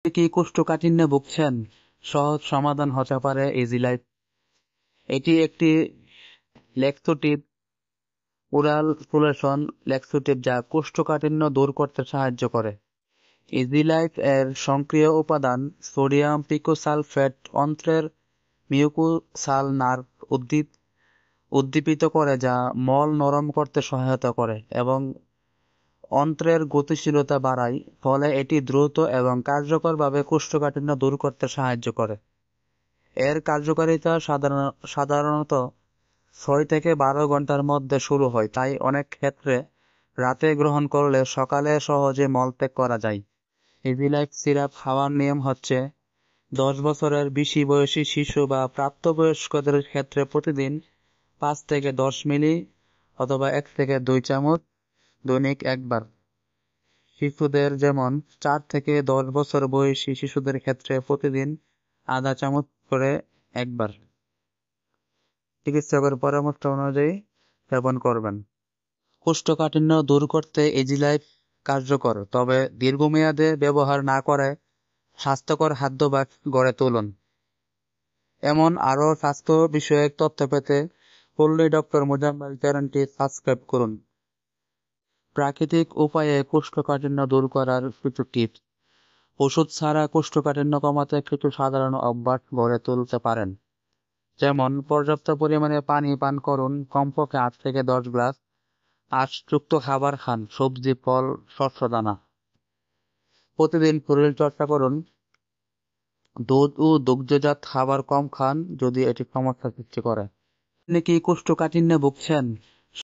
আপনি কি কোষ্ঠকাঠিন্যে ভুগছেন? সহজ সমাধান হতে পারে ইজি লাইফ। এটি একটি ল্যাক্সোটিভ ওরাল সলিউশন ল্যাক্সোটিভ যা কোষ্ঠকাঠিন্য দূর করতে সাহায্য করে। ইজি লাইফ এর সক্রিয় উপাদান সোডিয়াম পিকোসালফেট অন্ত্রের মিউকোসাল নার্ভ উদ্দীপিত করে যা মল নরম করতে সহায়তা করে এবং অন্ত্রের গতিশীলতা বাড়ায়, ফলে এটি দ্রুত এবং কার্যকরভাবে কোষ্ঠকাঠিন্য দূর করতে সাহায্য করে। এর কার্যকারিতা সাধারণত 6 থেকে 12 ঘন্টার মধ্যে শুরু হয়, তাই অনেক ক্ষেত্রে রাতে গ্রহণ করলে সকালে সহজে মলত্যাগ করা যায়। ইজি লাইফ সিরাপ খাওয়ার নিয়ম হচ্ছে 10 বছরের বেশি বয়সী শিশু বা প্রাপ্তবয়স্কদের ক্ষেত্রে প্রতিদিন 5 থেকে 10 মিলি অথবা 1 থেকে 2 চামচ দৈনিক একবার। শিশুদের যেমন 4 থেকে 10 বছর বয়সী শিশুদের ক্ষেত্রে প্রতিদিন আধা চামচ করে একবার। চিকিৎসকের পরামর্শ অনুযায়ী সেবন করবেন। কোষ্ঠকাঠিন্য দূর করতে ইজি লাইফ কার্যকর, তবে দীর্ঘমেয়াদে ব্যবহার না করে স্বাস্থ্যকর খাদ্যাভ্যাস গড়ে তুলুন। এমন আরও স্বাস্থ্য বিষয়ক তথ্য পেতে পল্লী ডক্টর মোজাম্মেল চ্যানেলটি সাবস্ক্রাইব করুন। প্রাকৃতিক উপায়ে কোষ্ঠকাঠিন্য দূর করার কিছু টিপস। ওষুধ ছাড়া কোষ্ঠকাঠিন্য কমাতে কিছু সাধারণ অভ্যাস গড়ে তুলতে পারেন, যেমন পর্যাপ্ত পরিমাণে পানি পান করুন, কমপক্ষে 8 থেকে 10 গ্লাস। আঁশযুক্ত খাবার খান, সবজি, ফল, শস্যদানা। প্রতিদিন শরীর চর্চা করুন। দুধ ও দুগ্ধজাত খাবার কম খান যদি এটি সমস্যা সৃষ্টি করে। আপনি কি কোষ্ঠকাঠিন্যে ভুগছেন?